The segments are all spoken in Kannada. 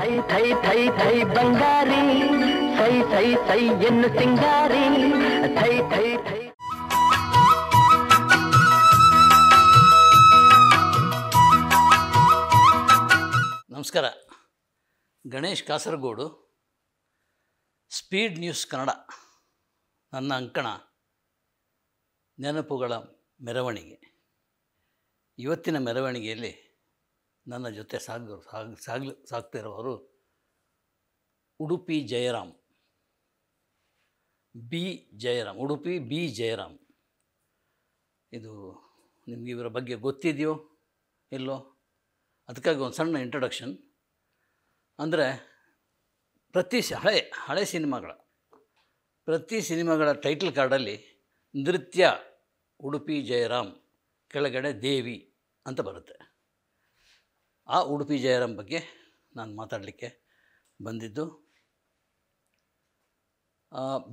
ಥೈ ಥೈ ಥೈ ಥೈ ಬಂಗಾರಿ ಸೈ ಸೈ ಸೈ ಎನ್ನು ಸಿಂಗಾರಿ ಥೈ ಥೈ ಥೈ. ನಮಸ್ಕಾರ. Ganesh Kasaragod, speed news Kannada. ನನ್ನ ಅಂಕಣ ನೆನಪುಗಳ ಮೆರವಣಿಗೆ. ಇವತ್ತಿನ ಮೆರವಣಿಗೆಯಲ್ಲಿ ನನ್ನ ಜೊತೆ ಸಾಗ್ತಿರೋರು ಉಡುಪಿ ಜಯರಾಮ್, ಉಡುಪಿ ಬಿ ಜಯರಾಮ್. ಇದು ನಿಮಗೆ ಇವರ ಬಗ್ಗೆ ಗೊತ್ತಿದೆಯೋ ಇಲ್ಲೋ? ಅದಕ್ಕಾಗಿ ಒಂದು ಸಣ್ಣ ಇಂಟ್ರೊಡಕ್ಷನ್. ಅಂದರೆ ಹಳೆ ಪ್ರತಿ ಸಿನಿಮಾಗಳ ಟೈಟಲ್ ಕಾರ್ಡಲ್ಲಿ ನೃತ್ಯ ಉಡುಪಿ ಜಯರಾಮ್, ಕೆಳಗಡೆ ದೇವಿ ಅಂತ ಬರುತ್ತೆ. ಆ ಉಡುಪಿ ಜಯರಾಮ್ ಬಗ್ಗೆ ನಾನು ಮಾತಾಡಲಿಕ್ಕೆ ಬಂದಿದ್ದು.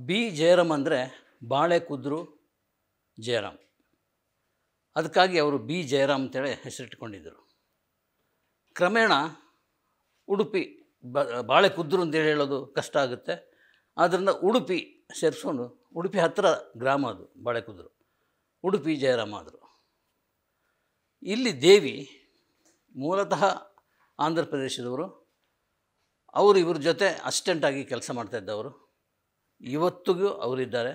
ಬಿ ಜಯರಾಮ್ ಅಂದರೆ ಬಾಳೆಕುದ್ರು ಜಯರಾಮ್. ಅದಕ್ಕಾಗಿ ಅವರು ಬಿ ಜಯರಾಮ್ ಅಂತೇಳಿ ಹೆಸರಿಟ್ಕೊಂಡಿದ್ದರು. ಕ್ರಮೇಣ ಉಡುಪಿ ಬಾಳೆಕುದ್ರು ಅಂತೇಳಿ ಹೇಳೋದು ಕಷ್ಟ ಆಗುತ್ತೆ. ಆದ್ದರಿಂದ ಉಡುಪಿ ಸೇರಿಸ್ಕೊಂಡು, ಉಡುಪಿ ಹತ್ತಿರ ಗ್ರಾಮ ಅದು ಬಾಳೆಕುದ್ರು, ಉಡುಪಿ ಜಯರಾಮ್ ಆದರು. ಇಲ್ಲಿ ದೇವಿ ಮೂಲತಃ ಆಂಧ್ರ ಪ್ರದೇಶದವರು. ಅವರು ಇವ್ರ ಜೊತೆ ಅಸಿಸ್ಟೆಂಟಾಗಿ ಕೆಲಸ ಮಾಡ್ತಾಯಿದ್ದವರು. ಇವತ್ತಿಗೂ ಅವರಿದ್ದಾರೆ,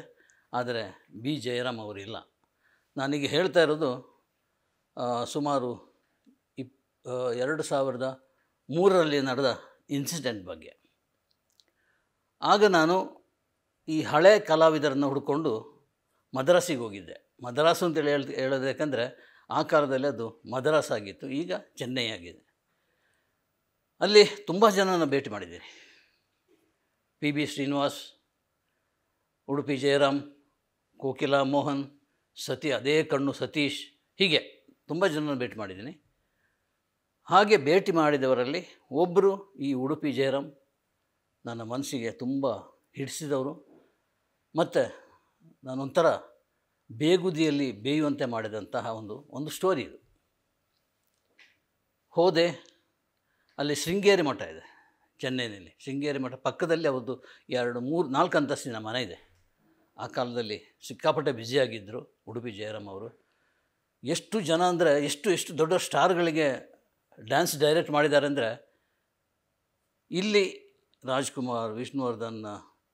ಆದರೆ ಬಿ ಜಯರಾಮ್ ಅವರಿಲ್ಲ. ನಾನೀಗ ಹೇಳ್ತಾ ಇರೋದು ಸುಮಾರು 2003ರಲ್ಲಿ ನಡೆದ ಇನ್ಸಿಡೆಂಟ್ ಬಗ್ಗೆ. ಆಗ ನಾನು ಈ ಹಳೆ ಕಲಾವಿದರನ್ನು ಹುಡ್ಕೊಂಡು ಮದ್ರಾಸಿಗೆ ಹೋಗಿದ್ದೆ. ಮದ್ರಾಸು ಅಂತೇಳಿ ಹೇಳೋದು ಯಾಕಂದರೆ ಆ ಕಾಲದಲ್ಲಿ ಅದು ಮದ್ರಾಸ್ ಆಗಿತ್ತು, ಈಗ ಚೆನ್ನೈ ಆಗಿದೆ. ಅಲ್ಲಿ ತುಂಬ ಜನನ ಭೇಟಿ ಮಾಡಿದ್ದೀನಿ. ಪಿ ಬಿ ಶ್ರೀನಿವಾಸ್, ಉಡುಪಿ ಜಯರಾಮ್, ಕೋಕಿಲಾ ಮೋಹನ್, ಅದೇ ಕಣ್ಣು ಸತೀಶ್, ಹೀಗೆ ತುಂಬ ಜನನ ಭೇಟಿ ಮಾಡಿದ್ದೀನಿ. ಹಾಗೆ ಭೇಟಿ ಮಾಡಿದವರಲ್ಲಿ ಒಬ್ಬರು ಈ ಉಡುಪಿ ಜಯರಾಮ್ ನನ್ನ ಮನಸ್ಸಿಗೆ ತುಂಬ ಹಿಡಿಸಿದವರು. ಮತ್ತು ನಾನೊಂಥರ ಬೇಗುದಿಯಲ್ಲಿ ಬೇಯುವಂತೆ ಮಾಡಿದಂತಹ ಒಂದು ಸ್ಟೋರಿ ಇದು. ಹೋದೆ, ಅಲ್ಲಿ ಶೃಂಗೇರಿ ಮಠ ಇದೆ ಚೆನ್ನೈನಲ್ಲಿ. ಶೃಂಗೇರಿ ಮಠ ಪಕ್ಕದಲ್ಲಿ ಅವ್ರದ್ದು 2-3-4 ಅಂತಸ್ತಿನ ಮನೆ ಇದೆ. ಆ ಕಾಲದಲ್ಲಿ ಸಿಕ್ಕಾಪಟ್ಟೆ ಬ್ಯುಸಿಯಾಗಿದ್ದರು ಉಡುಪಿ ಜಯರಾಮ್ ಅವರು. ಎಷ್ಟು ಜನ ಅಂದರೆ ಎಷ್ಟು ದೊಡ್ಡ ಸ್ಟಾರ್ಗಳಿಗೆ ಡ್ಯಾನ್ಸ್ ಡೈರೆಕ್ಟ್ ಮಾಡಿದ್ದಾರೆ ಅಂದರೆ, ಇಲ್ಲಿ ರಾಜ್ಕುಮಾರ್, ವಿಷ್ಣುವರ್ಧನ್,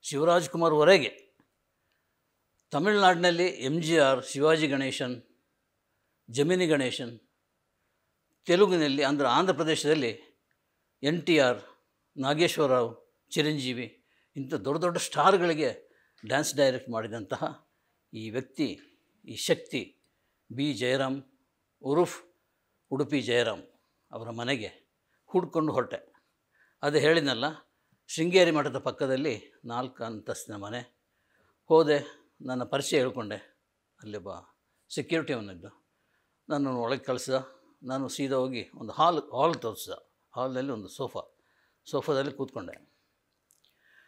ಶಿವರಾಜ್ಕುಮಾರ್ವರೆಗೆ. ತಮಿಳುನಾಡಿನಲ್ಲಿ MGR, ಶಿವಾಜಿ ಗಣೇಶನ್, ಜಮಿನಿ ಗಣೇಶನ್. ತೆಲುಗಿನಲ್ಲಿ ಆಂಧ್ರ ಪ್ರದೇಶದಲ್ಲಿ NTR, ನಾಗೇಶ್ವರರಾವ್, ಚಿರಂಜೀವಿ, ಇಂಥ ದೊಡ್ಡ ದೊಡ್ಡ ಸ್ಟಾರ್ಗಳಿಗೆ ಡ್ಯಾನ್ಸ್ ಡೈರೆಕ್ಟ್ ಮಾಡಿದಂತಹ ಈ ವ್ಯಕ್ತಿ, ಈ ಶಕ್ತಿ ಬಿ ಜಯರಾಮ್ ಉರುಫ್ ಉಡುಪಿ ಜಯರಾಮ್ ಅವರ ಮನೆಗೆ ಹುಡ್ಕೊಂಡು ಹೊರಟೆ. ಅದು ಹೇಳಿದ್ನಲ್ಲ, ಶೃಂಗೇರಿ ಮಠದ ಪಕ್ಕದಲ್ಲಿ 4 ಅಂತಸ್ತಿನ ಮನೆ. ಹೋದೆ, ನನ್ನ ಪರಿಚಯ ಹೇಳ್ಕೊಂಡೆ. ಅಲ್ಲೊಬ್ಬ ಸೆಕ್ಯೂರಿಟಿ ಅವನಿದ್ದು, ನನ್ನನ್ನು ಒಳಗೆ ಕಳಿಸಿದ. ನಾನು ಸೀದಾ ಹೋಗಿ ಒಂದು ಹಾಲ್ ತೋರಿಸಿದ. ಹಾಲ್ನಲ್ಲಿ ಒಂದು ಸೋಫಾದಲ್ಲಿ ಕೂತ್ಕೊಂಡೆ.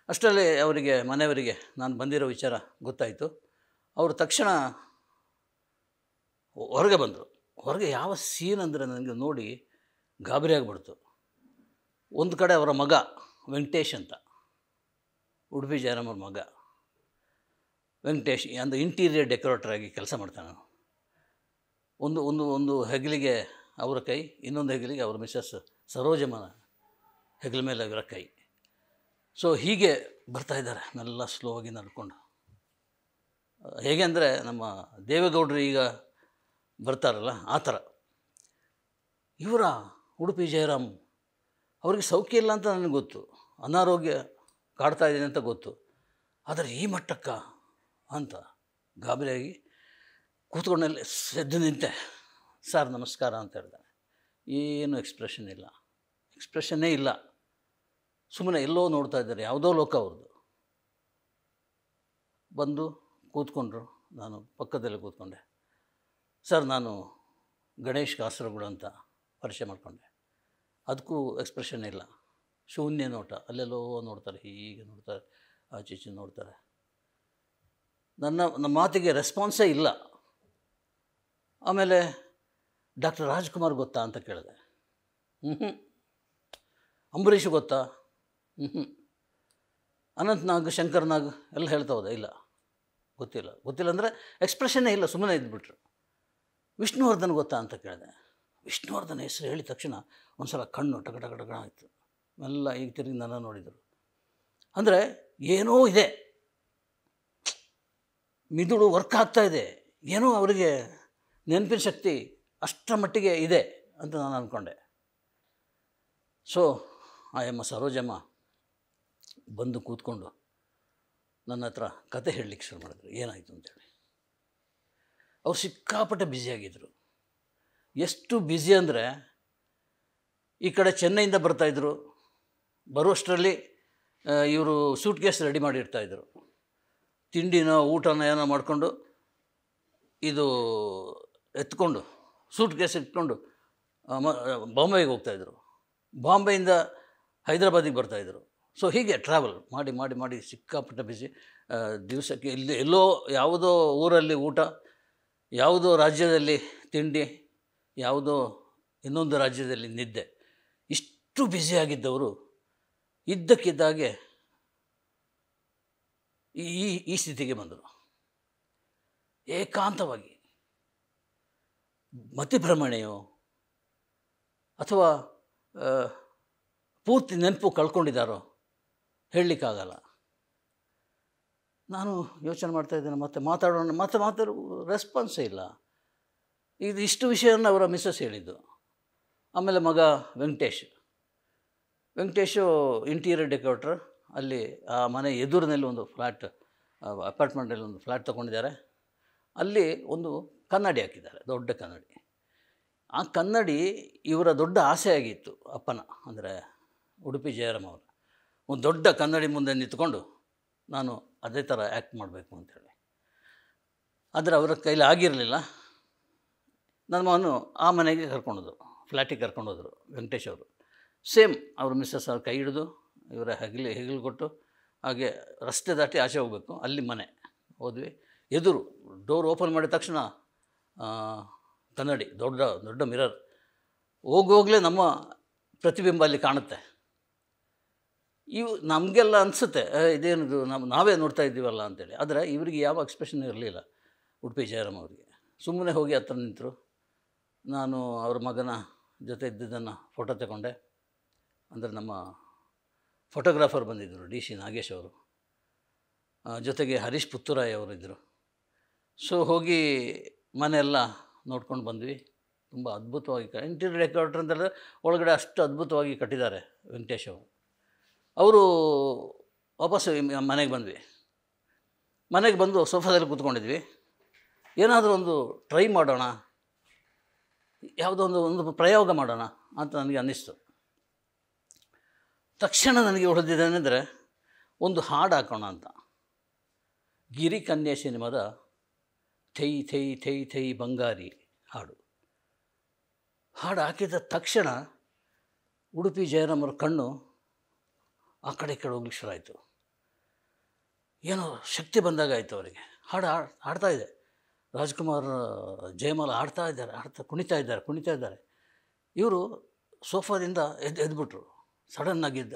ಅಷ್ಟರಲ್ಲಿ ಮನೆಯವರಿಗೆ ನಾನು ಬಂದಿರೋ ವಿಚಾರ ಗೊತ್ತಾಯಿತು. ಅವರು ತಕ್ಷಣ ಹೊರಗೆ ಬಂದರು. ಹೊರಗೆ ಯಾವ ಸೀನ್ ಅಂದರೆ ನನಗೆ ನೋಡಿ ಗಾಬರಿ ಆಗಿಬಿಡ್ತು. ಒಂದು ಕಡೆ ಅವರ ಮಗ ವೆಂಕಟೇಶ್ ಅಂತ, ಉಡುಪಿ ಜಯರಾಮ್ ಅವ್ರ ಮಗ ವೆಂಕಟೇಶ್, ಅಂದರೆ ಇಂಟೀರಿಯರ್ ಡೆಕೋರೇಟರಾಗಿ ಕೆಲಸ ಮಾಡ್ತಾನೆ. ಒಂದು ಹೆಗಲಿಗೆ ಅವರ ಕೈ, ಇನ್ನೊಂದು ಹೆಗಲಿಗೆ ಅವರ ಮಿಸಸ್ ಸರೋಜಮ್ಮನ ಹೆಗಲ ಮೇಲೆ ಅವರ ಕೈ. ಸೊ ಹೀಗೆ ಬರ್ತಾಯಿದ್ದಾರೆ ಮೆಲ್ಲ ಸ್ಲೋ ಆಗಿ ನಡ್ಕೊಂಡು. ಹೇಗೆ ಅಂದರೆ ನಮ್ಮ ದೇವೇಗೌಡರು ಈಗ ಬರ್ತಾರಲ್ಲ ಆ ಥರ. ಇವರ ಉಡುಪಿ ಜಯರಾಮ್ ಅವ್ರಿಗೆ ಸೌಖ್ಯ ಇಲ್ಲ ಅಂತ ನನಗೆ ಗೊತ್ತು, ಅನಾರೋಗ್ಯ ಕಾಡ್ತಾ ಇದ್ದೀನಿ ಅಂತ ಗೊತ್ತು. ಆದರೆ ಈ ಮಟ್ಟಕ್ಕ ಅಂತ ಗಾಬರಿಯಾಗಿ ಕೂತ್ಕೊಂಡಲ್ಲಿ ಎದ್ದು ನಿಂತೆ. ಸರ್ ನಮಸ್ಕಾರ ಅಂತ ಹೇಳ್ತಾನೆ. ಏನು ಎಕ್ಸ್ಪ್ರೆಷನ್ನೇ ಇಲ್ಲ. ಸುಮ್ಮನೆ ಎಲ್ಲೋ ನೋಡ್ತಾ ಇದ್ದಾರೆ, ಯಾವುದೋ ಲೋಕ ಅವ್ರದ್ದು. ಬಂದು ಕೂತ್ಕೊಂಡ್ರು. ನಾನು ಪಕ್ಕದಲ್ಲಿ ಕೂತ್ಕೊಂಡೆ. ಸರ್ ನಾನು ಗಣೇಶ್ ಕಾಸರಗೋಡು ಅಂತ ಪರಿಚಯ ಮಾಡಿಕೊಂಡೆ. ಅದಕ್ಕೂ ಎಕ್ಸ್ಪ್ರೆಷನ್ ಇಲ್ಲ, ಶೂನ್ಯ ನೋಟ. ಅಲ್ಲೆಲ್ಲೋ ನೋಡ್ತಾರೆ, ಹೀಗೆ ನೋಡ್ತಾರೆ, ಆಚೀಚೆ ನೋಡ್ತಾರೆ. ನನ್ನ ಮಾತಿಗೆ ರೆಸ್ಪಾನ್ಸೇ ಇಲ್ಲ. ಆಮೇಲೆ ಡಾಕ್ಟರ್ ರಾಜ್ಕುಮಾರ್ ಗೊತ್ತಾ ಅಂತ ಕೇಳಿದೆ. ಅಂಬರೀಷ್ ಗೊತ್ತಾ? ಅನಂತ್ ನಾಗ್, ಶಂಕರ್ ನಾಗ್ ಎಲ್ಲ ಹೇಳ್ತಾ ಹೋದ, ಇಲ್ಲ ಗೊತ್ತಿಲ್ಲ ಅಂದರೆ ಎಕ್ಸ್ಪ್ರೆಷನ್ನೇ ಇಲ್ಲ, ಸುಮ್ಮನೆ ಇದ್ಬಿಟ್ರು. ವಿಷ್ಣುವರ್ಧನ್ ಗೊತ್ತಾ ಅಂತ ಕೇಳಿದೆ. ವಿಷ್ಣುವರ್ಧನ್ ಹೆಸರು ಹೇಳಿದ ತಕ್ಷಣ ಒಂದು ಸಲ ಕಣ್ಣು ಟಗಟಗಟಗ ಆಯಿತು. ಎಲ್ಲ ಈಗ ತಿರುಗಿ ನನ್ನ ನೋಡಿದರು. ಅಂದರೆ ಏನೋ ಇದೆ, ಮಿದುಳು ವರ್ಕ್ ಆಗ್ತಾಯಿದೆ, ಏನೋ ಅವರಿಗೆ ನೆನಪಿನ ಶಕ್ತಿ ಅಷ್ಟರ ಮಟ್ಟಿಗೆ ಇದೆ ಅಂತ ನಾನು ಅಂದ್ಕೊಂಡೆ. ಸೊ ಆಯಮ್ಮ ಸರೋಜಮ್ಮ ಬಂದು ಕೂತ್ಕೊಂಡು ನನ್ನ ಹತ್ರ ಕತೆ ಹೇಳಲಿಕ್ಕೆ ಶುರು ಮಾಡಿದ್ರು, ಏನಾಯಿತು ಅಂತೇಳಿ. ಅವ್ರು ಸಿಕ್ಕಾಪಟ್ಟೆ ಬ್ಯುಸಿಯಾಗಿದ್ದರು. ಎಷ್ಟು ಬ್ಯುಸಿ ಅಂದರೆ, ಈ ಕಡೆ ಚೆನ್ನೈಯಿಂದ ಬರ್ತಾಯಿದ್ರು, ಬರುವಷ್ಟರಲ್ಲಿ ಇವರು ಸೂಟ್ ಕೇಸ್ ರೆಡಿ ಮಾಡಿರ್ತಾಯಿದ್ರು. ತಿಂಡಿನ ಊಟನ ಏನೋ ಮಾಡಿಕೊಂಡು ಇದು ಎತ್ಕೊಂಡು ಸೂಟ್ ಕೇಸ್ ಇಟ್ಕೊಂಡು ಬಾಂಬೆಗೆ ಹೋಗ್ತಾಯಿದ್ರು. ಬಾಂಬೆಯಿಂದ ಹೈದರಾಬಾದಿಗೆ ಬರ್ತಾಯಿದ್ರು. ಸೊ ಹೀಗೆ ಟ್ರಾವೆಲ್ ಮಾಡಿ ಮಾಡಿ ಮಾಡಿ ಸಿಕ್ಕಾಪಟ್ಟೆ ಬಿಸಿ. ದಿವಸಕ್ಕೆ ಎಲ್ಲೋ ಯಾವುದೋ ಊರಲ್ಲಿ ಊಟ, ಯಾವುದೋ ರಾಜ್ಯದಲ್ಲಿ ತಿಂಡಿ, ಯಾವುದೋ ಇನ್ನೊಂದು ರಾಜ್ಯದಲ್ಲಿ ನಿದ್ದೆ. ಇಷ್ಟು ಬ್ಯುಸಿಯಾಗಿದ್ದವರು ಇದ್ದಕ್ಕಿದ್ದಾಗೆ ಈ ಸ್ಥಿತಿಗೆ ಬಂದರು. ಏಕಾಂತವಾಗಿ ಮತಿಭ್ರಮಣೆಯೋ ಅಥವಾ ಪೂರ್ತಿ ನೆನಪು ಕಳ್ಕೊಂಡಿದ್ದಾರೋ ಹೇಳಲಿಕ್ಕಾಗಲ್ಲ. ನಾನು ಯೋಚನೆ ಮಾಡ್ತಾಯಿದ್ದೇನೆ, ಮತ್ತೆ ಮಾತಾಡೋ ರೆಸ್ಪಾನ್ಸೇ ಇಲ್ಲ. ಇಷ್ಟು ವಿಷಯವನ್ನು ಅವರ ಮಿಸ್ಸಸ್ ಹೇಳಿದ್ದು. ಆಮೇಲೆ ಮಗ ವೆಂಕಟೇಶು ಇಂಟೀರಿಯರ್ ಡೆಕೋರೇಟರ್. ಅಲ್ಲಿ ಆ ಮನೆ ಎದುರಿನಲ್ಲಿ ಒಂದು ಫ್ಲ್ಯಾಟ್, ಅಪಾರ್ಟ್ಮೆಂಟಲ್ಲಿ ಒಂದು ಫ್ಲ್ಯಾಟ್ ತೊಗೊಂಡಿದ್ದಾರೆ. ಅಲ್ಲಿ ಒಂದು ಕನ್ನಡಿ ಹಾಕಿದ್ದಾರೆ, ದೊಡ್ಡ ಕನ್ನಡಿ. ಆ ಕನ್ನಡಿ ಇವರ ದೊಡ್ಡ ಆಸೆ ಆಗಿತ್ತು ಅಪ್ಪನ, ಅಂದರೆ ಉಡುಪಿ ಜಯರಾಮ್ ಅವರು. ಒಂದು ದೊಡ್ಡ ಕನ್ನಡಿ ಮುಂದೆ ನಿಂತ್ಕೊಂಡು ನಾನು ಅದೇ ಥರ ಆ್ಯಕ್ಟ್ ಮಾಡಬೇಕು ಅಂಥೇಳಿ. ಆದರೆ ಅವರ ಕೈಲಿ ಆಗಿರಲಿಲ್ಲ. ನನ್ನ ಮಗನು ಆ ಮನೆಗೆ ಕರ್ಕೊಂಡೋದ್ರು, ಫ್ಲ್ಯಾಟಿಗೆ ಕರ್ಕೊಂಡೋದ್ರು ವೆಂಕಟೇಶ್ ಅವರು. ಸೇಮ್ ಅವ್ರ ಮಿಸ್ಸಸ್ ಅವ್ರ ಕೈ ಹಿಡಿದು ಇವರ ಹೆಗಲು ಕೊಟ್ಟು ಹಾಗೆ ರಸ್ತೆ ದಾಟಿ ಆಚೆ ಹೋಗಬೇಕು, ಅಲ್ಲಿ ಮನೆ ಹೋದ್ವಿ. ಎದುರು ಡೋರ್ ಓಪನ್ ಮಾಡಿದ ತಕ್ಷಣ ಕನ್ನಡಿ, ದೊಡ್ಡ ಮಿರರ್. ಹೋಗೋಗ್ಲೇ ನಮ್ಮ ಪ್ರತಿಬಿಂಬ ಅಲ್ಲಿ ಕಾಣುತ್ತೆ. ನಮಗೆಲ್ಲ ಅನಿಸುತ್ತೆ ಇದೇನಿದು, ನಾವೇ ನೋಡ್ತಾ ಇದ್ದೀವಲ್ಲ ಅಂತೇಳಿ. ಆದರೆ ಇವರಿಗೆ ಯಾವ ಎಕ್ಸ್ಪ್ರೆಷನ್ ಇರಲಿಲ್ಲ ಉಡುಪಿ ಜಯರಾಮ್ ಅವರಿಗೆ. ಸುಮ್ಮನೆ ಹೋಗಿ ಹತ್ರ ನಿಂತರು. ನಾನು ಅವ್ರ ಮಗನ ಜೊತೆ ಇದ್ದಿದ್ದನ್ನು ಫೋಟೋ ತಗೊಂಡೆ. ಅಂದರೆ ನಮ್ಮ ಫೋಟೋಗ್ರಾಫರ್ ಬಂದಿದ್ದರು, DC ನಾಗೇಶ್ ಅವರು, ಜೊತೆಗೆ ಹರೀಶ್ ಪುತ್ತೂರಾಯ್ ಅವರಿದ್ದರು. ಸೊ ಹೋಗಿ ಮನೆಯೆಲ್ಲ ನೋಡ್ಕೊಂಡು ಬಂದ್ವಿ. ತುಂಬ ಅದ್ಭುತವಾಗಿ ಇಂಟೀರಿಯರ್ ಡೆಕೋರೇಟರ್ ಅಂತಂದರೆ ಒಳಗಡೆ ಅಷ್ಟು ಅದ್ಭುತವಾಗಿ ಕಟ್ಟಿದ್ದಾರೆ ವೆಂಕಟೇಶ್ ಅವರು. ವಾಪಸ್ಸು ಮನೆಗೆ ಬಂದ್ವಿ. ಮನೆಗೆ ಬಂದು ಸೋಫಾದಲ್ಲಿ ಕೂತ್ಕೊಂಡಿದ್ವಿ. ಏನಾದರೂ ಒಂದು ಟ್ರೈ ಮಾಡೋಣ, ಯಾವುದೋ ಒಂದು ಪ್ರಯೋಗ ಮಾಡೋಣ ಅಂತ ನನಗೆ ಅನ್ನಿಸ್ತು. ತಕ್ಷಣ ನನಗೆ ಹೊಡೆದಿದ್ದೇನೆಂದರೆ, ಒಂದು ಹಾಡು ಹಾಕೋಣ ಅಂತ. ಗಿರಿ ಕನ್ಯೆ ಸಿನಿಮಾದ ಥೈ ಥೈ ಥೈ ಥೈ ಬಂಗಾರಿ ಹಾಡು ಹಾಕಿದ ತಕ್ಷಣ ಉಡುಪಿ ಜಯರಾಮ್ ಅವ್ರ ಕಣ್ಣು ಆ ಕಡೆ ಈ ಕಡೆ ಹೋಗ್ಲಿಕ್ಕೆ ಶುರು ಆಯಿತು. ಏನೋ ಶಕ್ತಿ ಬಂದಾಗ ಆಯಿತು ಅವರಿಗೆ. ಹಾಡ್ತಾ ಇದೆ. ರಾಜ್ಕುಮಾರ್, ಜಯಮಾಲ ಕುಣಿತಾ ಇದ್ದಾರೆ. ಇವರು ಸೋಫಾದಿಂದ ಎದ್ಬಿಟ್ರು. ಸಡನ್ನಾಗಿದ್ದ,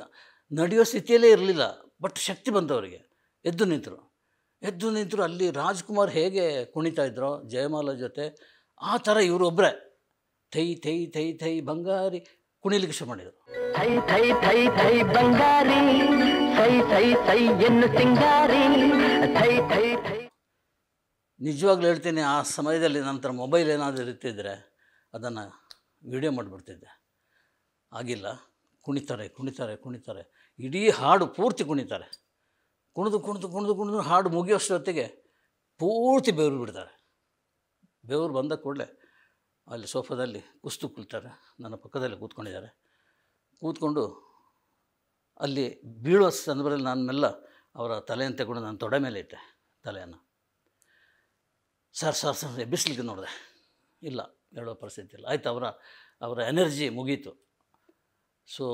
ನಡೆಯೋ ಸ್ಥಿತಿಯಲ್ಲೇ ಇರಲಿಲ್ಲ, ಬಟ್ ಶಕ್ತಿ ಬಂತು ಅವರಿಗೆ. ಎದ್ದು ನಿಂತರು. ಅಲ್ಲಿ ರಾಜ್ಕುಮಾರ್ ಹೇಗೆ ಕುಣಿತಾ ಇದ್ರೋ ಜಯಮಾಲ ಜೊತೆ, ಆ ಥರ ಇವರು ಒಬ್ಬರೇ ಥೈ ಥೈ ಥೈ ಥೈ ಬಂಗಾರಿ ಕುಣಿಲಿಕ್ಕೆ ಶುರು ಮಾಡಿದರು. ಥೈ ಥೈ ಥೈ ಥೈ ಬಂಗಾರಿ, ಸೈ ಸೈ ಸೈ ಎನ್ನು ಸಿಂಗಾರಿ, ಥೈ ಥೈ ಥೈ. ನಿಜವಾಗ್ಲೂ ಹೇಳ್ತೀನಿ, ಆ ಸಮಯದಲ್ಲಿ ನಂತರ ಮೊಬೈಲ್ ಏನಾದರೂ ಇರ್ತಿದ್ರೆ ಅದನ್ನು ವಿಡಿಯೋ ಮಾಡಿಬಿಡ್ತಿದ್ದೆ. ಆಗಿಲ್ಲ. ಕುಣಿತಾರೆ. ಇಡೀ ಹಾಡು ಪೂರ್ತಿ ಕುಣಿತಾರೆ. ಕುಣಿದು ಹಾಡು ಮುಗಿಯೋಷ್ಟೊತ್ತಿಗೆ ಪೂರ್ತಿ ಬೆವರು ಬಿಡ್ತಾರೆ. ಬೆವರು ಬಂದ ಕೂಡಲೇ ಅಲ್ಲಿ ಸೋಫಾದಲ್ಲಿ ಕುಳಿತಾರೆ. ನನ್ನ ಪಕ್ಕದಲ್ಲಿ ಕೂತ್ಕೊಂಡಿದ್ದಾರೆ. ಕೂತ್ಕೊಂಡು ಅಲ್ಲಿ ಬೀಳೋ ಸಂದರ್ಭದಲ್ಲಿ ನಾನು ಮೆಲ್ಲ ಅವರ ತಲೆಯನ್ನು ತಗೊಂಡು ನಾನು ತೊಡೆ ಮೇಲೆ ಇಟ್ಟೆ ತಲೆಯನ್ನು. ಸರ್ ಎಬ್ಬಿಸ್ಲಿಕ್ಕೆ ನೋಡಿದೆ, ಇಲ್ಲ, ಹೇಳೋ ಪರಿಸ್ಥಿತಿ ಇಲ್ಲ. ಆಯಿತು, ಅವರ ಎನರ್ಜಿ ಮುಗೀತು. ಸೊ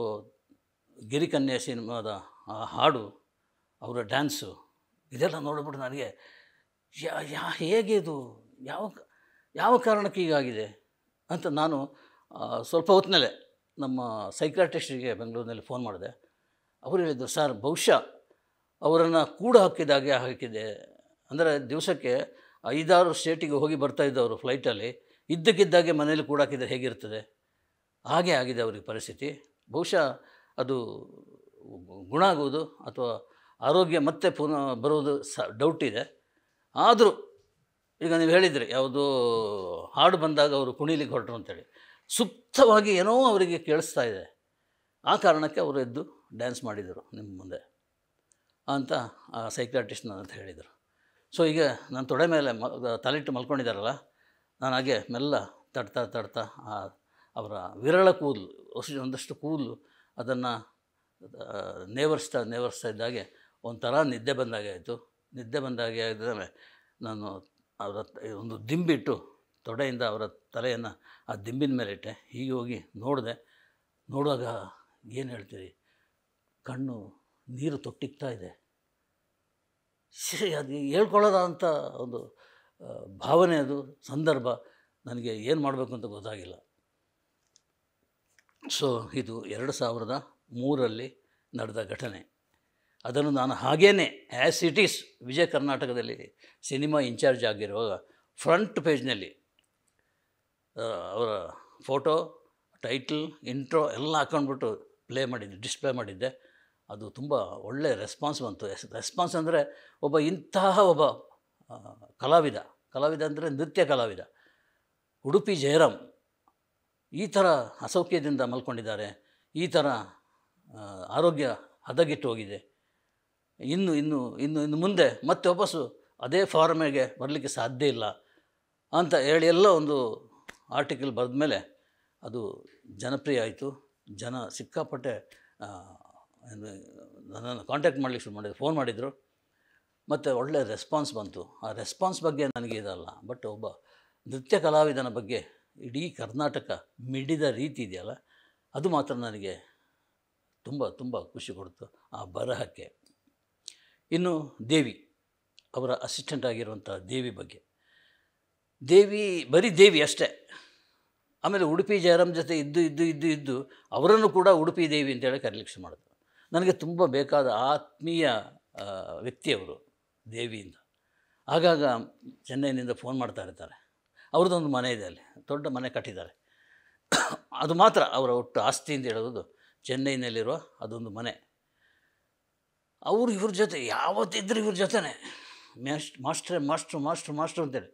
ಗಿರಿಕನ್ಯೆ ಸಿನಿಮಾದ ಆ ಹಾಡು, ಅವರ ಡ್ಯಾನ್ಸು, ಇದೆಲ್ಲ ನೋಡಿಬಿಟ್ಟು ನನಗೆ ಹೇಗೆ ಇದು, ಯಾವ ಕಾರಣಕ್ಕೆ ಹೀಗಾಗಿದೆ ಅಂತ ನಾನು ಸ್ವಲ್ಪ ಹೊತ್ತಿನಲ್ಲೇ ನಮ್ಮ ಸೈಕ್ರಾಟಿಸ್ಟಿಗೆ ಬೆಂಗಳೂರಿನಲ್ಲಿ ಫೋನ್ ಮಾಡಿದೆ. ಅವರು ಹೇಳಿದರು, ಸರ್ ಬಹುಶಃ ಅವರನ್ನು ಕೂಡ ಹಾಕಿದೆ. ಅಂದರೆ ದಿವಸಕ್ಕೆ 5-6 ಸ್ಟೇಟಿಗೆ ಹೋಗಿ ಬರ್ತಾಯಿದ್ದವರು ಫ್ಲೈಟಲ್ಲಿ, ಇದ್ದಕ್ಕಿದ್ದಾಗೆ ಮನೇಲಿ ಕೂಡ ಹಾಕಿದರೆ ಹೇಗಿರ್ತದೆ, ಹಾಗೆ ಆಗಿದೆ ಅವರಿಗೆ ಪರಿಸ್ಥಿತಿ. ಬಹುಶಃ ಅದು ಗುಣ ಆಗುವುದು ಅಥವಾ ಆರೋಗ್ಯ ಮತ್ತೆ ಪುನಃ ಬರುವುದು ಡೌಟ್ ಇದೆ. ಆದರೂ ಈಗ ನೀವು ಹೇಳಿದ್ರಿ ಯಾವುದೋ ಹಾಡು ಬಂದಾಗ ಅವರು ಕುಣಿಲಿಕ್ಕೆ ಹೊರಟರು ಅಂತೇಳಿ, ಸುಪ್ತವಾಗಿ ಏನೋ ಅವರಿಗೆ ಕೇಳಿಸ್ತಾ ಇದೆ. ಆ ಕಾರಣಕ್ಕೆ ಅವರು ಎದ್ದು ಡ್ಯಾನ್ಸ್ ಮಾಡಿದರು ನಿಮ್ಮ ಮುಂದೆ ಅಂತ ಆ ಸೈಕ್ರಾಟಿಸ್ಟ್ ನನ್ನ ಅಂತ ಹೇಳಿದರು. ಸೊ ಈಗ ನಾನು ತೊಡೆ ಮೇಲೆ ತಲೆಯಿಟ್ಟು ಮಲ್ಕೊಂಡಿದ್ದಾರಲ್ಲ, ನಾನು ಹಾಗೆ ಮೆಲ್ಲ ತಡ್ತಾ ಅವರ ವಿರಳ ಕೂದಲು, ಒಂದಷ್ಟು ಕೂದಲು ಅದನ್ನು ನೇವರಿಸ್ತಾ ಇದ್ದಾಗೆ ಒಂಥರ ನಿದ್ದೆ ಬಂದಾಗೆ ಆಯಿತು. ನಿದ್ದೆ ಬಂದಾಗೆ ಆಗಿದ್ರೆ ನಾನು ಅವರ ಒಂದು ದಿಂಬಿಟ್ಟು ತೊಡೆಯಿಂದ ಅವರ ತಲೆಯನ್ನು ಆ ದಿಂಬಿನ ಮೇಲೆ ಇಟ್ಟೆ. ಹೀಗೆ ಹೋಗಿ ನೋಡುವಾಗ ಏನು ಹೇಳ್ತೀರಿ, ಕಣ್ಣು ನೀರು ತೊಟ್ಟಿಗ್ತಾ ಇದೆ. ಅದು ಹೇಳ್ಕೊಳ್ಳೋದ ಅಂತ ಒಂದು ಭಾವನೆ, ಅದು ಸಂದರ್ಭ ನನಗೆ ಏನು ಮಾಡಬೇಕು ಅಂತ ಗೊತ್ತಾಗಿಲ್ಲ. ಸೊ ಇದು 2003ರಲ್ಲಿ ನಡೆದ ಘಟನೆ. ಅದನ್ನು ನಾನು ಹಾಗೇ ಆ್ಯಸ್ ಇಟ್ ಈಸ್ ವಿಜಯ ಕರ್ನಾಟಕದಲ್ಲಿ ಸಿನಿಮಾ ಇನ್ಚಾರ್ಜ್ ಆಗಿರುವಾಗ ಫ್ರಂಟ್ ಪೇಜ್ನಲ್ಲಿ ಅವರ ಫೋಟೋ, ಟೈಟಲ್, ಇಂಟ್ರೋ ಎಲ್ಲ ಹಾಕ್ಕೊಂಡ್ಬಿಟ್ಟು ಡಿಸ್ಪ್ಲೇ ಮಾಡಿದ್ದೆ. ಅದು ತುಂಬ ಒಳ್ಳೆಯ ರೆಸ್ಪಾನ್ಸ್ ಬಂತು. ರೆಸ್ಪಾನ್ಸ್ ಅಂದರೆ ಒಬ್ಬ ಕಲಾವಿದ ಅಂದರೆ ನೃತ್ಯ ಕಲಾವಿದ ಉಡುಪಿ ಜಯರಾಮ್ ಈ ಥರ ಅಸೌಖ್ಯದಿಂದ ಮಲ್ಕೊಂಡಿದ್ದಾರೆ, ಈ ಥರ ಆರೋಗ್ಯ ಹದಗೆಟ್ಟು ಹೋಗಿದೆ, ಇನ್ನು ಮುಂದೆ ಮತ್ತೆ ವಾಪಸ್ಸು ಅದೇ ಫಾರ್ಮೇಗೆ ಬರಲಿಕ್ಕೆ ಸಾಧ್ಯ ಇಲ್ಲ ಅಂತ ಹೇಳಿ ಎಲ್ಲ ಒಂದು ಆರ್ಟಿಕಲ್ ಬರೆದ ಮೇಲೆ ಅದು ಜನಪ್ರಿಯ ಆಯಿತು. ಜನ ಸಿಕ್ಕಾಪಟ್ಟೆ ನನ್ನನ್ನು ಕಾಂಟ್ಯಾಕ್ಟ್ ಮಾಡಲಿಕ್ಕೆ ಶುರು ಮಾಡಿದ್ರು, ಫೋನ್ ಮಾಡಿದರು. ಮತ್ತು ಒಳ್ಳೆಯ ರೆಸ್ಪಾನ್ಸ್ ಬಂತು. ಆ ರೆಸ್ಪಾನ್ಸ್ ಬಗ್ಗೆ ನನಗೆ ಇದಲ್ಲ, ಬಟ್ ಒಬ್ಬ ನೃತ್ಯ ಕಲಾವಿದನ ಬಗ್ಗೆ ಇಡೀ ಕರ್ನಾಟಕ ಮಿಡಿದ ರೀತಿ ಇದೆಯಲ್ಲ, ಅದು ಮಾತ್ರ ನನಗೆ ತುಂಬ ಖುಷಿ ಕೊಡ್ತು ಆ ಬರಹಕ್ಕೆ. ಇನ್ನು ದೇವಿ, ಅವರ ಅಸಿಸ್ಟೆಂಟ್ ಆಗಿರುವಂಥ ದೇವಿ ಬಗ್ಗೆ, ಬರೀ ದೇವಿ ಅಷ್ಟೇ. ಆಮೇಲೆ ಉಡುಪಿ ಜಯರಾಮ್ ಜೊತೆ ಇದ್ದು ಅವರನ್ನು ಕೂಡ ಉಡುಪಿ ದೇವಿ ಅಂತೇಳಿ ಕರೀಲಿಕ್ಕೆ ಶುರು ಮಾಡಿದ್ರು. ನನಗೆ ತುಂಬ ಬೇಕಾದ ಆತ್ಮೀಯ ವ್ಯಕ್ತಿಯವರು ದೇವಿಯಿಂದ. ಆಗಾಗ ಚೆನ್ನೈನಿಂದ ಫೋನ್ ಮಾಡ್ತಾ ಇರ್ತಾರೆ. ಅವ್ರದ್ದೊಂದು ಮನೆ ಇದೆ, ಅಲ್ಲಿ ದೊಡ್ಡ ಮನೆ ಕಟ್ಟಿದ್ದಾರೆ. ಅದು ಮಾತ್ರ ಅವರ ಒಟ್ಟು ಆಸ್ತಿ ಅಂತ ಹೇಳೋದು ಚೆನ್ನೈನಲ್ಲಿರುವ ಅದೊಂದು ಮನೆ. ಅವರು ಇವ್ರ ಜೊತೆ ಯಾವತ್ತಿದ್ದರೂ ಇವ್ರ ಜೊತೆನೇ ಮಾಸ್ಟ್ರು ಅಂತೇಳಿ,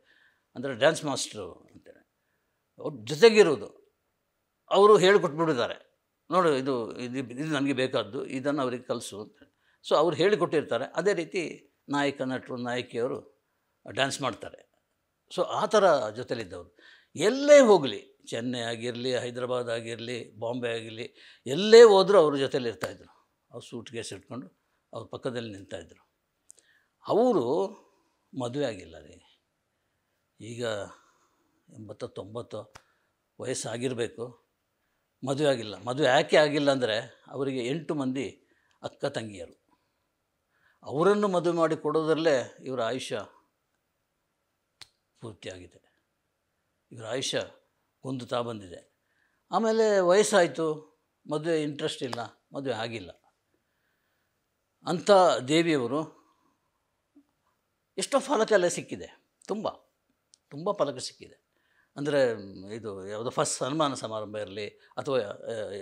ಅಂದರೆ ಡ್ಯಾನ್ಸ್ ಮಾಸ್ಟ್ರು ಅಂತೇಳಿ ಅವ್ರ ಜೊತೆಗಿರೋದು. ಅವರು ಹೇಳಿಕೊಟ್ಬಿಟ್ಟಿದ್ದಾರೆ, ನೋಡು ಇದು ನನಗೆ ಬೇಕಾದ್ದು, ಇದನ್ನು ಅವರಿಗೆ ಕಲಿಸು ಅಂತೇಳಿ. ಸೊ ಅವ್ರು ಹೇಳಿಕೊಟ್ಟಿರ್ತಾರೆ. ಅದೇ ರೀತಿ ನಟರು ನಾಯಕಿಯವರು ಡ್ಯಾನ್ಸ್ ಮಾಡ್ತಾರೆ. ಸೊ ಆ ಥರ ಜೊತೆಲಿದ್ದವರು ಎಲ್ಲೇ ಹೋಗಲಿ, ಚೆನ್ನೈ ಆಗಿರಲಿ, ಹೈದರಾಬಾದ್ ಆಗಿರಲಿ, ಬಾಂಬೆ ಆಗಿರಲಿ, ಎಲ್ಲೇ ಹೋದರೂ ಅವ್ರ ಜೊತೆಲಿ ಇರ್ತಾಯಿದ್ರು. ಅವ್ರು ಸೂಟ್ ಕೇಸ್ ಇಟ್ಕೊಂಡು ಅವ್ರ ಪಕ್ಕದಲ್ಲಿ ನಿಂತಾಯಿದ್ರು. ಅವರು ಮದುವೆ ಆಗಿಲ್ಲ ರೀ, ಈಗ 80-90 ವಯಸ್ಸಾಗಿರಬೇಕು, ಮದುವೆ ಆಗಿಲ್ಲ. ಮದುವೆ ಯಾಕೆ ಆಗಿಲ್ಲ ಅಂದರೆ ಅವರಿಗೆ 8 ಮಂದಿ ಅಕ್ಕ ತಂಗಿಯರು. ಅವರನ್ನು ಮದುವೆ ಮಾಡಿ ಕೊಡೋದರಲ್ಲೇ ಇವರ ಆಯುಷ್ಯ ಪೂರ್ತಿಯಾಗಿದೆ, ಇವರ ಆಯುಷ್ಯ ಕುಂದುತ್ತಾ ಬಂದಿದೆ. ಆಮೇಲೆ ವಯಸ್ಸಾಯಿತು, ಮದುವೆ ಇಂಟ್ರೆಸ್ಟ್ ಇಲ್ಲ, ಮದುವೆ ಆಗಿಲ್ಲ. ಅಂಥ ದೇವಿಯವರು ಎಷ್ಟೋ ಫಲಕೆಲ್ಲ ಸಿಕ್ಕಿದೆ, ತುಂಬ ಫಲಕ ಸಿಕ್ಕಿದೆ. ಅಂದರೆ ಇದು ಯಾವುದೋ ಫಸ್ಟ್ ಸನ್ಮಾನ ಸಮಾರಂಭ ಇರಲಿ ಅಥವಾ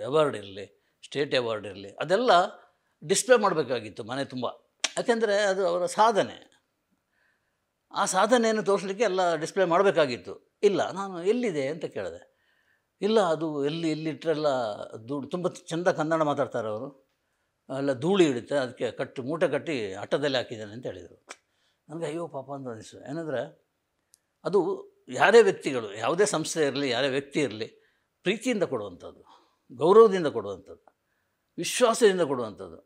ಅವಾರ್ಡ್ ಇರಲಿ, ಸ್ಟೇಟ್ ಅವಾರ್ಡ್ ಇರಲಿ, ಅದೆಲ್ಲ ಡಿಸ್ಪ್ಲೇ ಮಾಡಬೇಕಾಗಿತ್ತು ಮನೆ ತುಂಬ. ಯಾಕೆಂದರೆ ಅದು ಅವರ ಸಾಧನೆ. ಆ ಸಾಧನೆಯನ್ನು ತೋರಿಸಲಿಕ್ಕೆ ಎಲ್ಲ ಡಿಸ್ಪ್ಲೇ ಮಾಡಬೇಕಾಗಿತ್ತು. ಇಲ್ಲ, ನಾನು ಎಲ್ಲಿದೆ ಅಂತ ಕೇಳಿದೆ. ಇಲ್ಲ, ಅದು ಎಲ್ಲಿಟ್ಟರೆಲ್ಲ ತುಂಬ ಚೆಂದ ಕನ್ನಡ ಮಾತಾಡ್ತಾರೆ ಅವರು, ಎಲ್ಲ ಧೂಳಿ ಹಿಡಿತೆ, ಅದಕ್ಕೆ ಮೂಟೆ ಕಟ್ಟಿ ಅಟ್ಟದಲ್ಲಿ ಹಾಕಿದ್ದಾನೆ ಅಂತ ಹೇಳಿದರು. ನನಗೆ ಅಯ್ಯೋ ಪಾಪ ಅಂತ ಅನಿಸ್ತು. ಏನಂದರೆ ಅದು ಯಾರೇ ವ್ಯಕ್ತಿಗಳು, ಯಾವುದೇ ಸಂಸ್ಥೆ ಇರಲಿ, ಯಾರೇ ವ್ಯಕ್ತಿ ಇರಲಿ, ಪ್ರೀತಿಯಿಂದ ಕೊಡುವಂಥದ್ದು, ಗೌರವದಿಂದ ಕೊಡುವಂಥದ್ದು, ವಿಶ್ವಾಸದಿಂದ ಕೊಡುವಂಥದ್ದು.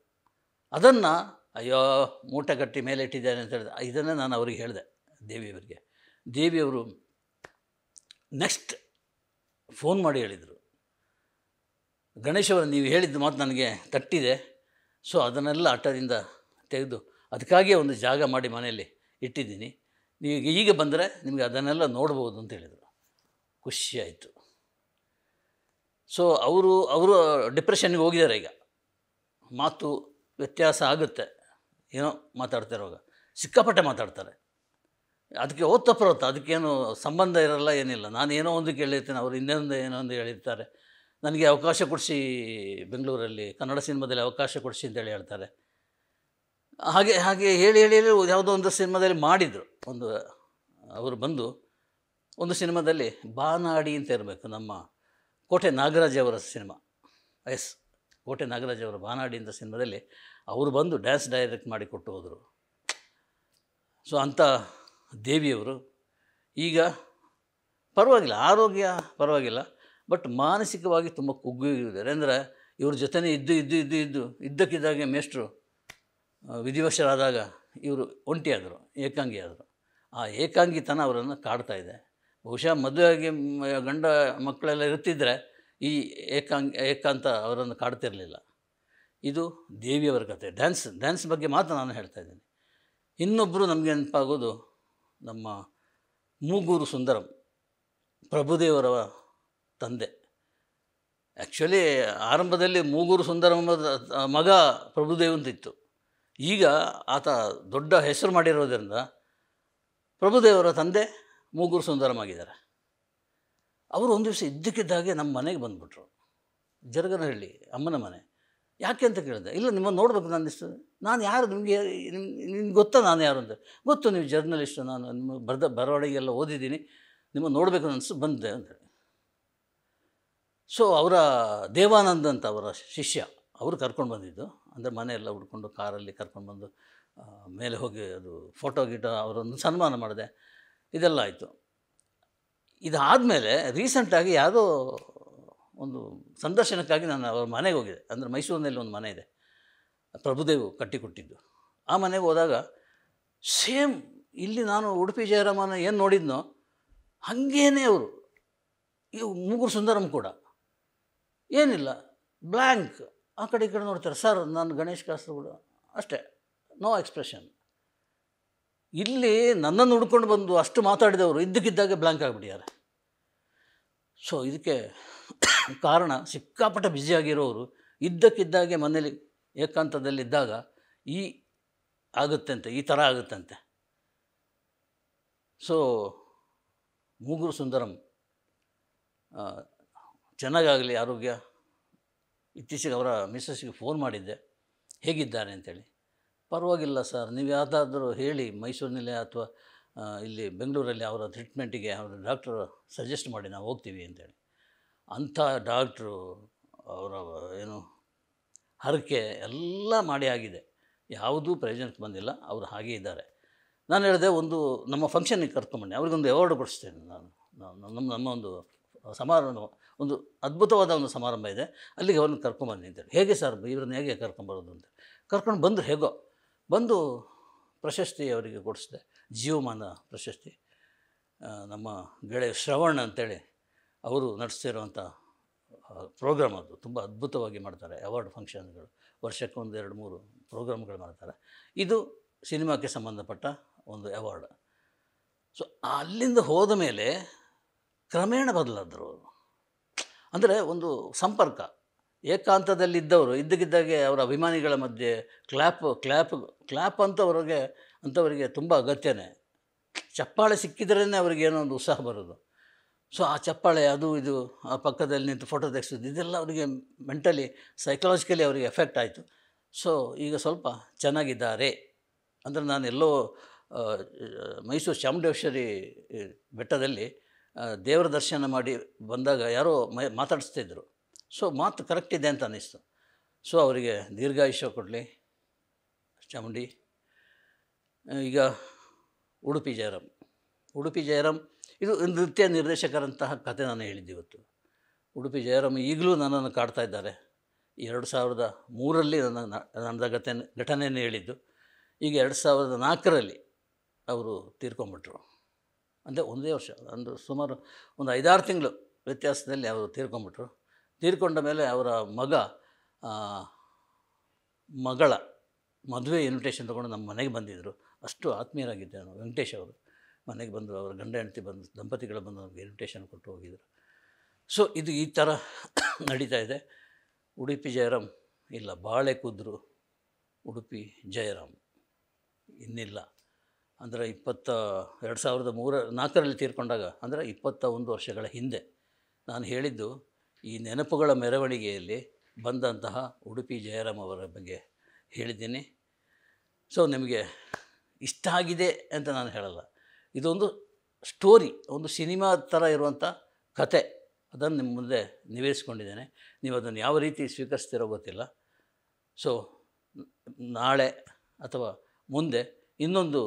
ಅದನ್ನು ಅಯ್ಯೋ ಮೂಟೆ ಕಟ್ಟಿ ಮೇಲೆ ಇಟ್ಟಿದ್ದೇನೆ ಅಂತ ಹೇಳಿದೆ. ಇದನ್ನೇ ನಾನು ಅವರಿಗೆ ಹೇಳಿದೆ, ದೇವಿಯವರಿಗೆ. ದೇವಿಯವರು ನೆಕ್ಸ್ಟ್ ಫೋನ್ ಮಾಡಿ ಹೇಳಿದರು, ಗಣೇಶವರು ನೀವು ಹೇಳಿದ್ದು ಮಾತು ನನಗೆ ತಟ್ಟಿದೆ, ಸೊ ಅದನ್ನೆಲ್ಲ ಅಟ್ಟದಿಂದ ತೆಗೆದು ಅದಕ್ಕಾಗಿಯೇ ಒಂದು ಜಾಗ ಮಾಡಿ ಮನೆಯಲ್ಲಿ ಇಟ್ಟಿದ್ದೀನಿ, ನೀವು ಈಗ ಬಂದರೆ ನಿಮಗೆ ಅದನ್ನೆಲ್ಲ ನೋಡ್ಬೋದು ಅಂತ ಹೇಳಿದರು. ಖುಷಿಯಾಯಿತು. ಸೊ ಅವರು ಡಿಪ್ರೆಷನ್ಗೆ ಹೋಗಿದ್ದಾರೆ ಈಗ. ಮಾತು ವ್ಯತ್ಯಾಸ ಆಗುತ್ತೆ, ಏನೋ ಮಾತಾಡ್ತಿರುವಾಗ ಸಿಕ್ಕಾಪಟ್ಟೆ ಮಾತಾಡ್ತಾರೆ. ಅದಕ್ಕೆ ಓದ್ತಪ್ಪ ಅದಕ್ಕೇನು ಸಂಬಂಧ ಇರಲ್ಲ, ಏನಿಲ್ಲ. ನಾನು ಏನೋ ಒಂದು ಕೇಳಿರ್ತೀನಿ, ಅವರು ಇನ್ನೊಂದು ಏನೋ ಒಂದು ಹೇಳಿರ್ತಾರೆ. ನನಗೆ ಅವಕಾಶ ಕೊಡಿಸಿ ಬೆಂಗಳೂರಲ್ಲಿ ಕನ್ನಡ ಸಿನಿಮಾದಲ್ಲಿ ಅವಕಾಶ ಕೊಡಿಸಿ ಅಂತೇಳಿ ಹೇಳ್ತಾರೆ. ಹಾಗೆ ಹಾಗೆ ಹೇಳಿ ಹೇಳಿ ಹೇಳಿ ಯಾವುದೋ ಒಂದು ಸಿನಿಮಾದಲ್ಲಿ ಮಾಡಿದರು. ಅವರು ಬಂದು ಒಂದು ಸಿನಿಮಾದಲ್ಲಿ ಬಾನಾಡಿ ಅಂತ ಇರಬೇಕು, ನಮ್ಮ ಕೋಟೆ ನಾಗರಾಜ್ ಅವರ ಸಿನಿಮಾ. ಕೋಟೆ ನಾಗರಾಜ್ ಅವರ ಬಾನಾಡಿ ಅಂತ ಸಿನಿಮಾದಲ್ಲಿ ಅವರು ಬಂದು ಡ್ಯಾನ್ಸ್ ಡೈರೆಕ್ಟ್ ಮಾಡಿ ಕೊಟ್ಟು ಹೋದರು. ಸೊ ಅಂಥ ದೇವಿಯವರು ಈಗ ಪರವಾಗಿಲ್ಲ, ಆರೋಗ್ಯ ಪರವಾಗಿಲ್ಲ, ಬಟ್ ಮಾನಸಿಕವಾಗಿ ತುಂಬ ಕುಗ್ಗಿದ್ದಾರೆ. ಅಂದರೆ ಇವ್ರ ಜೊತೆನೇ ಇದ್ದಕ್ಕಿದ್ದಾಗೆ ಮೇಷ್ಟ್ರು ವಿಧಿವಶರಾದಾಗ ಇವರು ಒಂಟಿಯಾದರು, ಏಕಾಂಗಿ ಆದರು. ಆ ಏಕಾಂಗಿತನ ಅವರನ್ನು ಕಾಡ್ತಾ ಇದೆ. ಬಹುಶಃ ಮದುವೆಯಾಗಿ ಗಂಡ ಮಕ್ಕಳೆಲ್ಲ ಇರ್ತಿದ್ದರೆ ಈ ಏಕಾಂತ ಅವರನ್ನು ಕಾಡ್ತಿರಲಿಲ್ಲ. ಇದು ದೇವಿಯವರ ಕಥೆ. ಡ್ಯಾನ್ಸ್ ಬಗ್ಗೆ ಮಾತ್ರ ನಾನು ಹೇಳ್ತಾ ಇದ್ದೀನಿ. ಇನ್ನೊಬ್ಬರು ನಮಗೆ ನೆನಪಾಗೋದು ನಮ್ಮ ಮೂಗೂರು ಸುಂದರಂ, ಪ್ರಭುದೇವರ ತಂದೆ. ಆ್ಯಕ್ಚುಲಿ ಆರಂಭದಲ್ಲಿ ಮೂಗೂರು ಸುಂದರಂ ಮಗ ಪ್ರಭುದೇವ್ ಅಂತಿತ್ತು. ಈಗ ಆತ ದೊಡ್ಡ ಹೆಸರು ಮಾಡಿರೋದರಿಂದ ಪ್ರಭುದೇವರ ತಂದೆ ಮೂಗೂರು ಸುಂದರಂ ಆಗಿದ್ದಾರೆ. ಅವರು ಒಂದು ದಿವಸ ಇದ್ದಕ್ಕಿದ್ದಾಗೆ ನಮ್ಮ ಮನೆಗೆ ಬಂದುಬಿಟ್ರು, ಜರಗನಹಳ್ಳಿ ಅಮ್ಮನ ಮನೆ. ಯಾಕೆ ಅಂತ ಕೇಳಿದೆ. ಇಲ್ಲ, ನಿಮ್ಮನ್ನು ನೋಡಬೇಕು ನಾನು ಅನಿಸ್ತದೆ. ನಾನು ಯಾರು, ನಿಮ್ಗೆ ಗೊತ್ತಾ ನಾನು ಯಾರು ಅಂತ? ಗೊತ್ತು, ನೀವು ಜರ್ನಲಿಸ್ಟು, ನಾನು ನಿಮ್ಮ ಬರವಣಿಗೆಲ್ಲ ಓದಿದ್ದೀನಿ, ನಿಮ್ಮನ್ನು ನೋಡಬೇಕು ಅನಿಸ್ತು ಬಂದೆ ಅಂತೇಳಿ. ಸೊ ಅವರ ದೇವಾನಂದ್ ಅಂತ ಅವರ ಶಿಷ್ಯ, ಅವರು ಕರ್ಕೊಂಡು ಬಂದಿದ್ದು. ಅಂದರೆ ಮನೆಯೆಲ್ಲ ಹುಡ್ಕೊಂಡು ಕಾರಲ್ಲಿ ಕರ್ಕೊಂಡು ಬಂದು ಮೇಲೆ ಹೋಗಿ ಅದು ಫೋಟೋ ಗೀಟೋ ಅವರನ್ನು ಸನ್ಮಾನ ಮಾಡಿದೆ. ಇದೆಲ್ಲ ಆಯಿತು. ಇದಾದಮೇಲೆ ರೀಸೆಂಟಾಗಿ ಯಾವುದೋ ಒಂದು ಸಂದರ್ಶನಕ್ಕಾಗಿ ನಾನು ಅವ್ರ ಮನೆಗೆ ಹೋಗಿದೆ. ಅಂದರೆ ಮೈಸೂರಿನಲ್ಲಿ ಒಂದು ಮನೆ ಇದೆ, ಪ್ರಭುದೇವ್ ಕಟ್ಟಿಕೊಟ್ಟಿದ್ದು. ಆ ಮನೆಗೆ ಹೋದಾಗ ಸೇಮ್ ಇಲ್ಲಿ ನಾನು ಉಡುಪಿ ಜಯರಾಮನ ಏನು ನೋಡಿದ್ನೋ ಹಾಗೇನೆ ಅವರು. ಈ ಮೂಗೂರು ಸುಂದರಂ ಕೂಡ ಏನಿಲ್ಲ, ಬ್ಲ್ಯಾಂಕ್, ಆ ಕಡೆ ಈ ಕಡೆ ನೋಡ್ತಾರೆ. ಸರ್, ನಾನು ಗಣೇಶ್ ಕಾಸರಗೋಡು, ಅಷ್ಟೇ, ನೋ ಎಕ್ಸ್ಪ್ರೆಷನ್. ಇಲ್ಲಿ ನನ್ನನ್ನು ಹುಡ್ಕೊಂಡು ಬಂದು ಅಷ್ಟು ಮಾತಾಡಿದವರು ಇದ್ದಕ್ಕಿದ್ದಾಗೆ ಬ್ಲ್ಯಾಂಕ್ ಆಗಿಬಿಟ್ಟಿದ್ದಾರೆ. ಸೊ ಇದಕ್ಕೆ ಕಾರಣ ಸಿಕ್ಕಾಪಟ್ಟೆ ಬ್ಯುಸಿಯಾಗಿರೋರು ಇದ್ದಕ್ಕಿದ್ದಾಗೆ ಮನೇಲಿ ಏಕಾಂತದಲ್ಲಿದ್ದಾಗ ಈ ಥರ ಆಗುತ್ತಂತೆ. ಸೊ ಮೂಗೂರು ಸುಂದರಂ ಚೆನ್ನಾಗಾಗಲಿ, ಆರೋಗ್ಯ. ಇತ್ತೀಚೆಗೆ ಅವರ ಮಿಸ್ಸಸ್ಸಿಗೆ ಫೋನ್ ಮಾಡಿದ್ದೆ, ಹೇಗಿದ್ದಾರೆ ಅಂತೇಳಿ. ಪರವಾಗಿಲ್ಲ ಸರ್, ನೀವು ಯಾವುದಾದ್ರೂ ಹೇಳಿ ಮೈಸೂರಿನಲ್ಲೇ ಅಥವಾ ಇಲ್ಲಿ ಬೆಂಗಳೂರಲ್ಲಿ ಅವರ ಟ್ರೀಟ್ಮೆಂಟಿಗೆ ಅವರ ಡಾಕ್ಟ್ರು ಸಜೆಸ್ಟ್ ಮಾಡಿ, ನಾವು ಹೋಗ್ತೀವಿ ಅಂತೇಳಿ. ಅಂಥ ಡಾಕ್ಟ್ರು ಅವರ ಏನು ಹರಕೆ ಎಲ್ಲ ಮಾಡಿ ಆಗಿದೆ, ಯಾವುದೂ ಪ್ರಯೋಜನಕ್ಕೆ ಬಂದಿಲ್ಲ. ಅವರು ಹಾಗೇ ಇದ್ದಾರೆ. ನಾನು ಹೇಳಿದೆ, ಒಂದು ನಮ್ಮ ಫಂಕ್ಷನ್ನಿಗೆ ಕರ್ಕೊಂಬನ್ನಿ, ಅವ್ರಿಗೊಂದು ಅವಾರ್ಡ್ ಕೊಡಿಸ್ತೇನೆ ನಾನು. ನಮ್ಮ ಒಂದು ಸಮಾರಂಭ, ಒಂದು ಅದ್ಭುತವಾದ ಒಂದು ಸಮಾರಂಭ ಇದೆ, ಅಲ್ಲಿಗೆ ಅವ್ರನ್ನ ಕರ್ಕೊಂಬನ್ನಿ ಅಂತೇಳಿ. ಹೇಗೆ ಸರ್, ಇವ್ರನ್ನ ಹೇಗೆ ಕರ್ಕೊಂಬರೋದು ಅಂತ ಕರ್ಕೊಂಡು ಬಂದರು. ಹೇಗೋ ಬಂದು ಪ್ರಶಸ್ತಿ ಅವರಿಗೆ ಕೊಡಿಸಿದೆ, ಜೀವಮಾನ ಪ್ರಶಸ್ತಿ. ನಮ್ಮ ಗೆಳೆಯ ಶ್ರವಣ್ ಅಂತೇಳಿ ಅವರು ನಡೆಸ್ತಿರುವಂಥ ಪ್ರೋಗ್ರಾಮ್, ಅದು ತುಂಬ ಅದ್ಭುತವಾಗಿ ಮಾಡ್ತಾರೆ. ಅವಾರ್ಡ್ ಫಂಕ್ಷನ್ಗಳು ವರ್ಷಕ್ಕೆ 1-2-3 ಪ್ರೋಗ್ರಾಮ್ಗಳು ಮಾಡ್ತಾರೆ. ಇದು ಸಿನಿಮಾಕ್ಕೆ ಸಂಬಂಧಪಟ್ಟ ಒಂದು ಅವಾರ್ಡ್. ಸೊ ಅಲ್ಲಿಂದ ಹೋದ ಮೇಲೆ ಕ್ರಮೇಣ ಬದಲಾದರು ಅವರು. ಅಂದರೆ ಒಂದು ಸಂಪರ್ಕ, ಏಕಾಂತದಲ್ಲಿದ್ದವರು ಇದ್ದಕ್ಕಿದ್ದಾಗೆ ಅವರ ಅಭಿಮಾನಿಗಳ ಮಧ್ಯೆ ಕ್ಲ್ಯಾಪ್ ಅಂಥವರಿಗೆ ತುಂಬ ಅಗತ್ಯನೇ. ಚಪ್ಪಾಳೆ ಸಿಕ್ಕಿದ್ರೇ ಅವರಿಗೇನೋ ಒಂದು ಉತ್ಸಾಹ ಬರೋದು. ಸೊ ಆ ಚಪ್ಪಾಳೆ, ಅದು ಇದು, ಆ ಪಕ್ಕದಲ್ಲಿ ನಿಂತು ಫೋಟೋ ತೆಗೆಸೋದು, ಇದೆಲ್ಲ ಅವರಿಗೆ ಮೆಂಟಲಿ ಸೈಕಲಾಜಿಕಲಿ ಅವರಿಗೆ ಎಫೆಕ್ಟ್ ಆಯಿತು. ಸೊ ಈಗ ಸ್ವಲ್ಪ ಚೆನ್ನಾಗಿದ್ದಾರೆ. ಅಂದರೆ ನಾನೆಲ್ಲೋ ಮೈಸೂರು ಚಾಮುಂಡೇಶ್ವರಿ ಬೆಟ್ಟದಲ್ಲಿ ದೇವರ ದರ್ಶನ ಮಾಡಿ ಬಂದಾಗ ಯಾರೋ ಮಾತಾಡಿಸ್ತಿದ್ರು. ಸೊ ಮಾತು ಕರೆಕ್ಟ್ ಇದೆ ಅಂತ ಅನ್ನಿಸ್ತು. ಸೊ ಅವರಿಗೆ ದೀರ್ಘಾಯುಷ್ಯ ಕೊಡಲಿ ಚಾಮುಂಡಿ. ಈಗ ಉಡುಪಿ ಜಯರಾಮ್ ಇದು ನೃತ್ಯ ನಿರ್ದೇಶಕರಂತಹ ಕತೆ ನಾನು ಹೇಳಿದ್ದೆ ಇವತ್ತು. ಉಡುಪಿ ಜಯರಾಮ್ ಈಗಲೂ ನನ್ನನ್ನು ಕಾಡ್ತಾ ಇದ್ದಾರೆ. 2003ರಲ್ಲಿ ನನ್ನ ಘಟನೆಯನ್ನು ಹೇಳಿದ್ದು. ಈಗ 2004ರಲ್ಲಿ ಅವರು ತೀರ್ಕೊಂಡ್ಬಿಟ್ರು. ಅಂದರೆ ಒಂದೇ ವರ್ಷ, ಸುಮಾರು ಒಂದು 5-6 ತಿಂಗಳು ವ್ಯತ್ಯಾಸದಲ್ಲಿ ಅವರು ತೀರ್ಕೊಂಡ್ಬಿಟ್ರು. ತೀರ್ಕೊಂಡ ಮೇಲೆ ಅವರ ಮಗಳ ಮದುವೆ ಇನ್ವಿಟೇಷನ್ ತೊಗೊಂಡು ನಮ್ಮ ಮನೆಗೆ ಬಂದಿದ್ದರು. ಅಷ್ಟು ಆತ್ಮೀಯರಾಗಿದ್ದೆ ನಾನು. ವೆಂಕಟೇಶ್ ಅವರು ಮನೆಗೆ ಬಂದು, ಅವರ ಗಂಡ ಹೆಂಡತಿ ಬಂದು, ದಂಪತಿಗಳು ಬಂದು ಅವ್ರಿಗೆ ಇನ್ವಿಟೇಷನ್ ಕೊಟ್ಟು ಹೋಗಿದ್ದರು. ಸೊ ಇದು ಈ ಥರ ನಡೀತಾ ಇದೆ. ಉಡುಪಿ ಜಯರಾಮ್ ಇಲ್ಲ, ಬಾಳೆ ಕುದ್ರು ಉಡುಪಿ ಜಯರಾಮ್ ಇನ್ನಿಲ್ಲ. ಅಂದರೆ 2004ರಲ್ಲಿ ತೀರ್ಕೊಂಡಾಗ, ಅಂದರೆ 21 ವರ್ಷಗಳ ಹಿಂದೆ ನಾನು ಹೇಳಿದ್ದು ಈ ನೆನಪುಗಳ ಮೆರವಣಿಗೆಯಲ್ಲಿ ಬಂದಂತಹ ಉಡುಪಿ ಜಯರಾಮ್ ಅವರ ಬಗ್ಗೆ ಹೇಳಿದ್ದೀನಿ. ಸೊ ನಿಮಗೆ ಇಷ್ಟ ಆಗಿದೆ ಅಂತ ನಾನು ಹೇಳಲ್ಲ, ಇದೊಂದು ಸ್ಟೋರಿ, ಒಂದು ಸಿನಿಮಾ ಥರ ಇರುವಂಥ ಕತೆ, ಅದನ್ನು ನಿಮ್ಮ ಮುಂದೆ ನಿವೇದಿಸ್ಕೊಂಡಿದ್ದೇನೆ. ನೀವು ಅದನ್ನು ಯಾವ ರೀತಿ ಸ್ವೀಕರಿಸ್ತಿರೋ ಗೊತ್ತಿಲ್ಲ. ಸೊ ನಾಳೆ ಅಥವಾ ಮುಂದೆ ಇನ್ನೊಂದು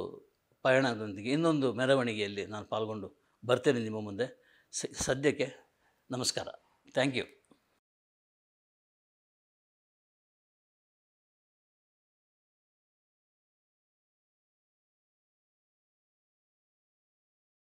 ಪಯಣದೊಂದಿಗೆ, ಇನ್ನೊಂದು ಮೆರವಣಿಗೆಯಲ್ಲಿ ನಾನು ಪಾಲ್ಗೊಂಡು ಬರ್ತೇನೆ ನಿಮ್ಮ ಮುಂದೆ. ಸದ್ಯಕ್ಕೆ ನಮಸ್ಕಾರ. Thank you.